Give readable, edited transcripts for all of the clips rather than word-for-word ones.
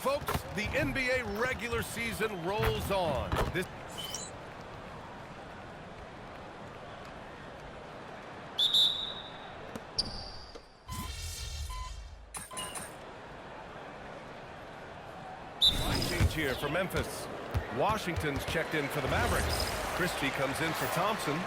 folks, the NBA regular season rolls on. Change here for Memphis. Washington's checked in for the Mavericks. Christie comes in for Thompson.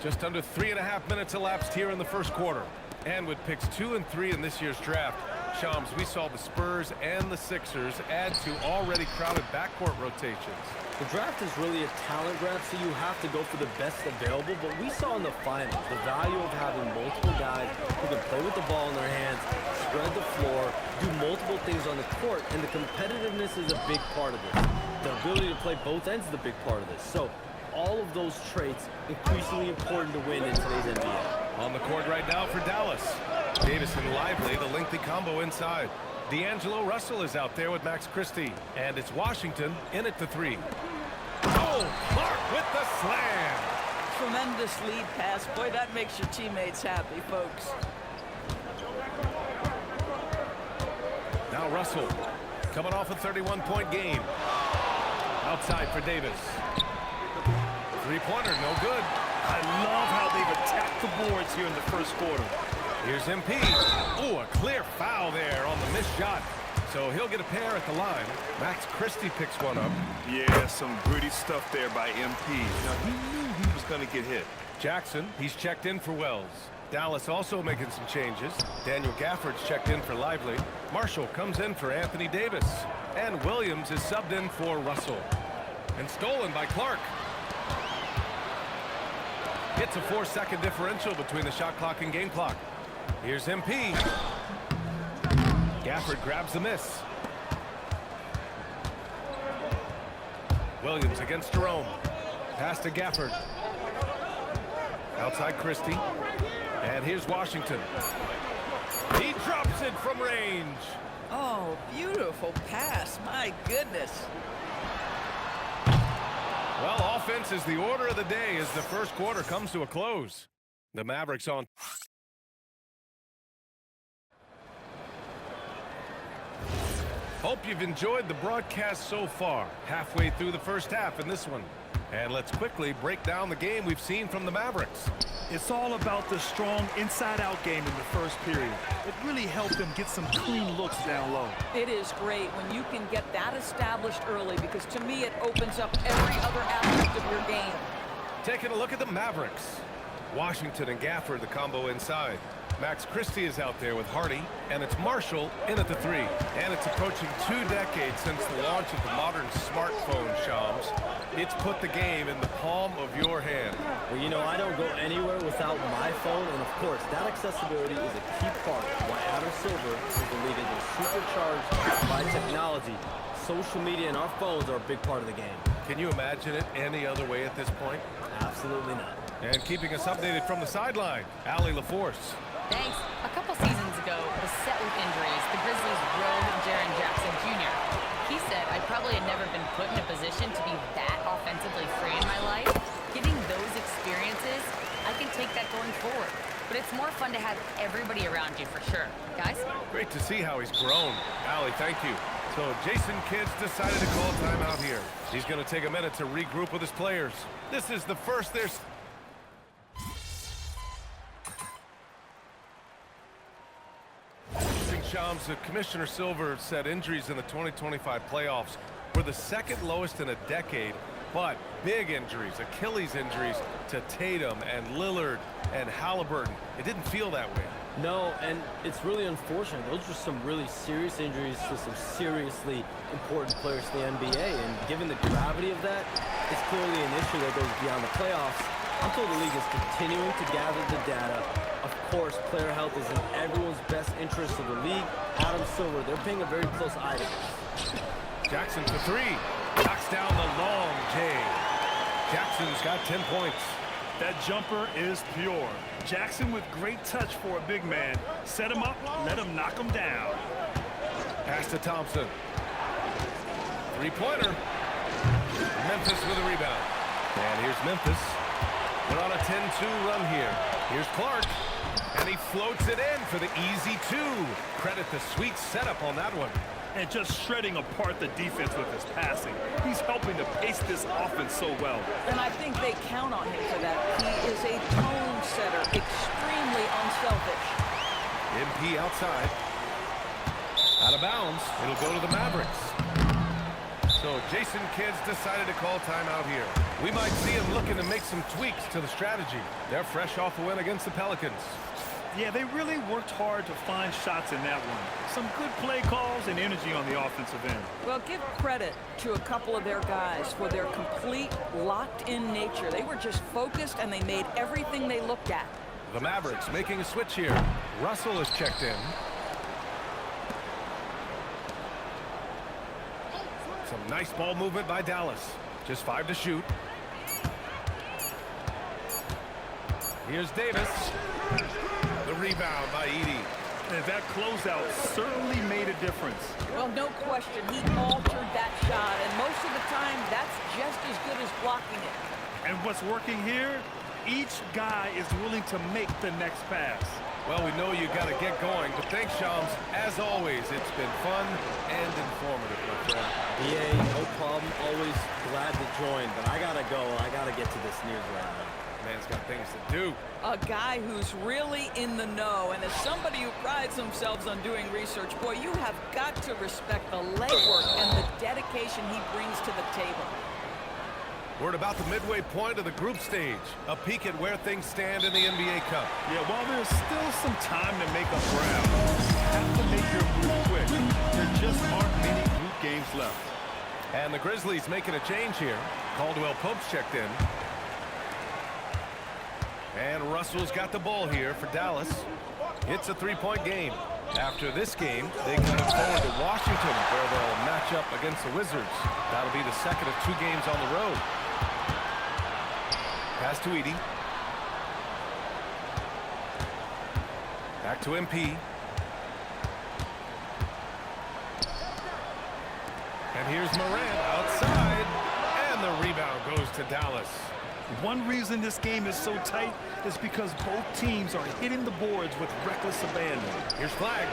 Just under 3.5 minutes elapsed here in the first quarter. And with picks 2 and 3 in this year's draft, Shams, we saw the Spurs and the Sixers add to already crowded backcourt rotations. The draft is really a talent grab, so you have to go for the best available. But we saw in the finals the value of having multiple guys who can play with the ball in their hands, spread the floor, do multiple things on the court, and the competitiveness is a big part of this. The ability to play both ends is a big part of this. So all of those traits increasingly important to win in today's NBA. On the court right now for Dallas. Davis and Lively, the lengthy combo inside. D'Angelo Russell is out there with Max Christie. And it's Washington in at the 3. Oh, Clark with the slam. Tremendous lead pass. Boy, that makes your teammates happy, folks. Now Russell coming off a 31-point game. Outside for Davis. Three-pointer, no good. I love how they've attacked the boards here in the first quarter. Here's MP. Oh, a clear foul there on the missed shot. So he'll get a pair at the line. Max Christie picks one up. Yeah, some gritty stuff there by MP. Now, he knew he was going to get hit. Jackson, he's checked in for Wells. Dallas also making some changes. Daniel Gafford's checked in for Lively. Marshall comes in for Anthony Davis. And Williams is subbed in for Russell. And stolen by Clark. It's a 4-second differential between the shot clock and game clock. Here's MP. Gafford grabs the miss. Williams against Jerome. Pass to Gafford. Outside Christie. And here's Washington. He drops it from range. Oh, beautiful pass. My goodness. Well, offense is the order of the day as the first quarter comes to a close. The Mavericks on. Hope you've enjoyed the broadcast so far. Halfway through the first half in this one. And let's quickly break down the game we've seen from the Mavericks. It's all about the strong inside-out game in the first period. It really helped them get some clean looks down low. It is great when you can get that established early because to me it opens up every other aspect of your game. Taking a look at the Mavericks. Washington and Gafford, the combo inside. Max Christie is out there with Hardy, and it's Marshall in at the 3. And it's approaching 2 decades since the launch of the modern smartphone, Shams. It's put the game in the palm of your hand. Well, you know, I don't go anywhere without my phone, and of course, that accessibility is a key part of why Adam Silver is the league is supercharged by technology. Social media and our phones are a big part of the game. Can you imagine it any other way at this point? Absolutely not. And keeping us updated from the sideline, Allie LaForce. Thanks. A couple seasons ago, beset with injuries, the Grizzlies rode Jaren Jackson Jr. He said, I probably had never been put in a position to be that offensively free in my life. Getting those experiences, I can take that going forward. But it's more fun to have everybody around you for sure. Guys? Great to see how he's grown. Allie, thank you. So Jason Kidd's decided to call timeout here. He's going to take a minute to regroup with his players. This is the first there's... Shams, Commissioner Silver said injuries in the 2025 playoffs were the second lowest in a decade, but big injuries, Achilles injuries to Tatum and Lillard and Halliburton. It didn't feel that way. No, and it's really unfortunate. Those are some really serious injuries to some seriously important players to the NBA, and given the gravity of that, it's clearly an issue that goes beyond the playoffs. I'm told the league is continuing to gather the data. Of course, player health is in everyone's best interest of the league. Adam Silver, they're paying a very close eye to this. Jackson for 3. Knocks down the long J. Jackson's got 10 points. That jumper is pure. Jackson with great touch for a big man. Set him up, let him knock him down. Pass to Thompson. Three-pointer. Memphis with a rebound. And here's Memphis. We're on a 10-2 run here. Here's Clark. And he floats it in for the easy two. Credit the sweet setup on that one. And just shredding apart the defense with his passing. He's helping to pace this offense so well. And I think they count on him for that. He is a tone setter, extremely unselfish. MP outside. Out of bounds. It'll go to the Mavericks. So Jason Kidd's decided to call timeout here. We might see him looking to make some tweaks to the strategy. They're fresh off a win against the Pelicans. Yeah, they really worked hard to find shots in that one. Some good play calls and energy on the offensive end. Well, give credit to a couple of their guys for their complete locked-in nature. They were just focused, and they made everything they looked at. The Mavericks making a switch here. Russell is checked in. Some nice ball movement by Dallas. Just 5 to shoot. Here's Davis. The rebound by Edey. And that closeout certainly made a difference. Well, no question, he altered that shot, and most of the time, that's just as good as blocking it. And what's working here? Each guy is willing to make the next pass. Well, we know you got to get going, but thanks, Shams. As always, it's been fun and informative, my friend. Yeah, no problem. Always glad to join, but I gotta go. I gotta get to this news right now. Man's got things to do. A guy who's really in the know, and as somebody who prides themselves on doing research, boy, you have got to respect the legwork and the dedication he brings to the table. We're at about the midway point of the group stage. A peek at where things stand in the NBA Cup. Yeah, while there's still some time to make up ground, you have to make your move quick. There just aren't many group games left. And the Grizzlies making a change here. Caldwell Pope's checked in. And Russell's got the ball here for Dallas. It's a three-point game. After this game, they got it forward to Washington, where they'll match up against the Wizards. That'll be the second of 2 games on the road. Pass to Edey. Back to MP. And here's Morant outside. And the rebound goes to Dallas. One reason this game is so tight is because both teams are hitting the boards with reckless abandon. Here's Flag.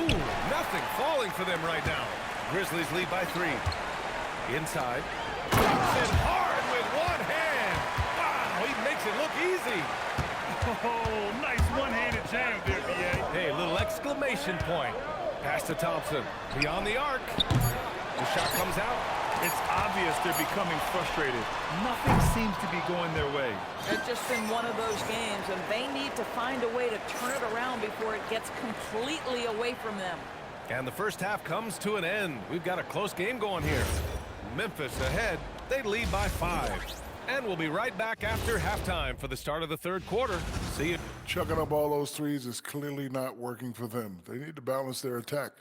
Ooh, nothing falling for them right now. Grizzlies lead by 3. Inside. Puts it hard with one hand. Wow, he makes it look easy. Oh, nice one-handed jam there, BA. Hey, a little exclamation point. Pass to Thompson. Beyond the arc. The shot comes out. It's obvious they're becoming frustrated. Nothing seems to be going their way. It's just been one of those games, and they need to find a way to turn it around before it gets completely away from them. And the first half comes to an end. We've got a close game going here. Memphis ahead. They lead by 5. And we'll be right back after halftime for the start of the third quarter. See you. Chucking up all those threes is clearly not working for them. They need to balance their attack.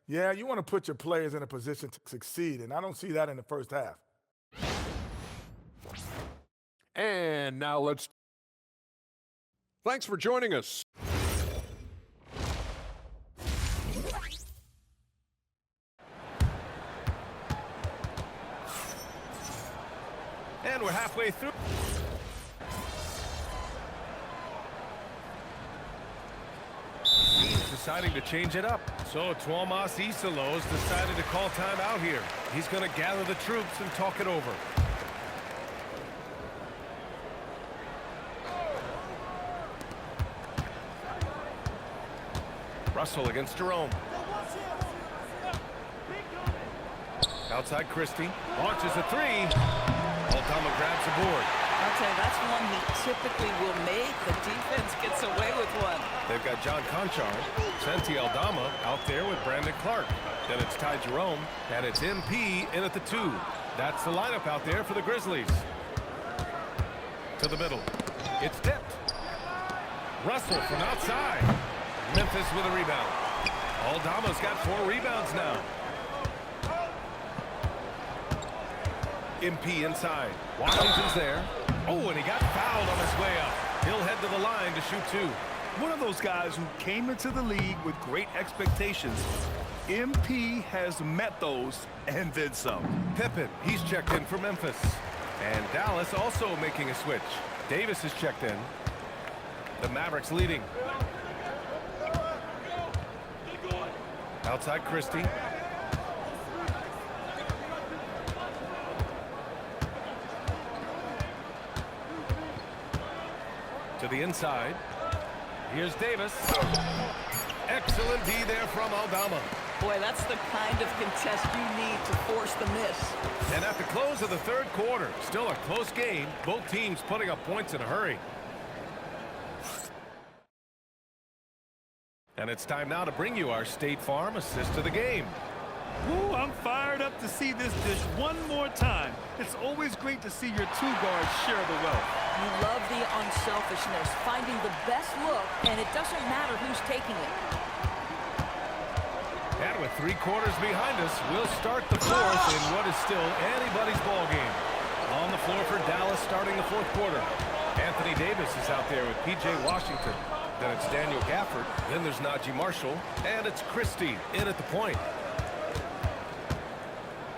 Yeah, you want to put your players in a position to succeed, and I don't see that in the first half. And now let's... Thanks for joining us. And we're halfway through. He's deciding to change it up. So Tuomas Isalos decided to call time out here. He's going to gather the troops and talk it over. Russell against Jerome. Outside Christie. Launches a 3. Aldama grabs the board. I'll tell you, that's one he typically will make. The defense gets away with one. They've got John Conchar, Santi Aldama out there with Brandon Clark. Then it's Ty Jerome, and it's MP in at the 2. That's the lineup out there for the Grizzlies. To the middle. It's tipped. Russell from outside. Memphis with a rebound. Aldama's got 4 rebounds now. MP inside. Washington's there. Oh, and he got fouled on his way up. He'll head to the line to shoot 2. One of those guys who came into the league with great expectations. MP has met those and then some. Pippen, he's checked in for Memphis. And Dallas also making a switch. Davis is checked in. The Mavericks leading. Outside Christie. To the inside. Here's Davis. Excellent D there from Aldama. Boy, that's the kind of contest you need to force the miss. And at the close of the third quarter, still a close game. Both teams putting up points in a hurry. And it's time now to bring you our State Farm assist to the game. Ooh, I'm fired up to see this dish one more time. It's always great to see your two guards share the wealth. You love the unselfishness, finding the best look, and it doesn't matter who's taking it. And with 3 quarters behind us, we'll start the fourth in what is still anybody's ball game. On the floor for Dallas starting the fourth quarter. Anthony Davis is out there with P.J. Washington. Then it's Daniel Gafford. Then there's Najee Marshall. And it's Christie in at the point.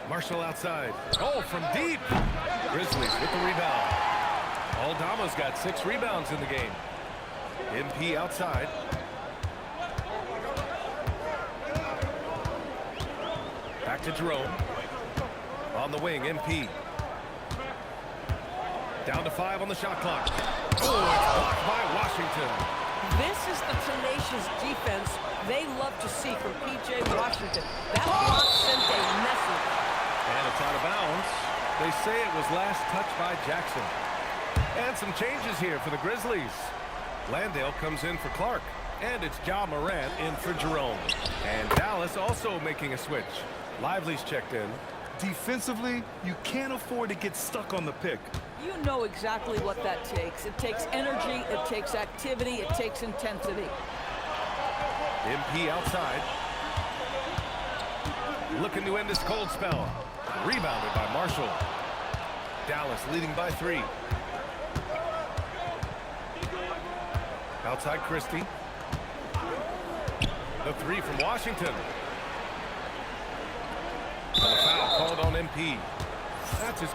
Marshall outside. Oh, from deep. Grizzlies with the rebound. Aldama's got 6 rebounds in the game. MP outside. Back to Jerome. On the wing, MP. Down to 5 on the shot clock. Oh, it's blocked by Washington. This is the tenacious defense they love to see from P.J. Washington. That block sent a message. And it's out of bounds. They say it was last touched by Jackson. And some changes here for the Grizzlies. Landale comes in for Clark. And it's Ja Morant in for Jerome. And Dallas also making a switch. Lively's checked in. Defensively, you can't afford to get stuck on the pick. You know exactly what that takes. It takes energy, it takes activity, it takes intensity. MP outside. Looking to end this cold spell. Rebounded by Marshall. Dallas leading by 3. Outside Christie. The 3 from Washington. And the foul called on MP. That's his...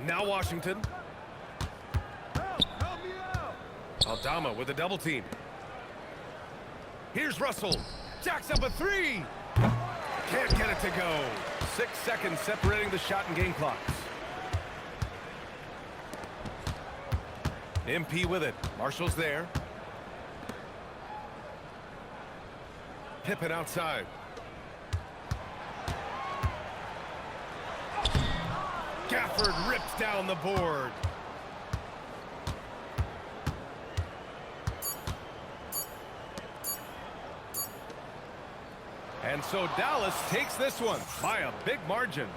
Now Washington. Aldama with a double team. Here's Russell. Jacks up a 3. Can't get it to go. 6 seconds separating the shot and game clocks. MP with it. Marshall's there. Pippen outside. Gafford rips down the board. And so Dallas takes this one by a big margin.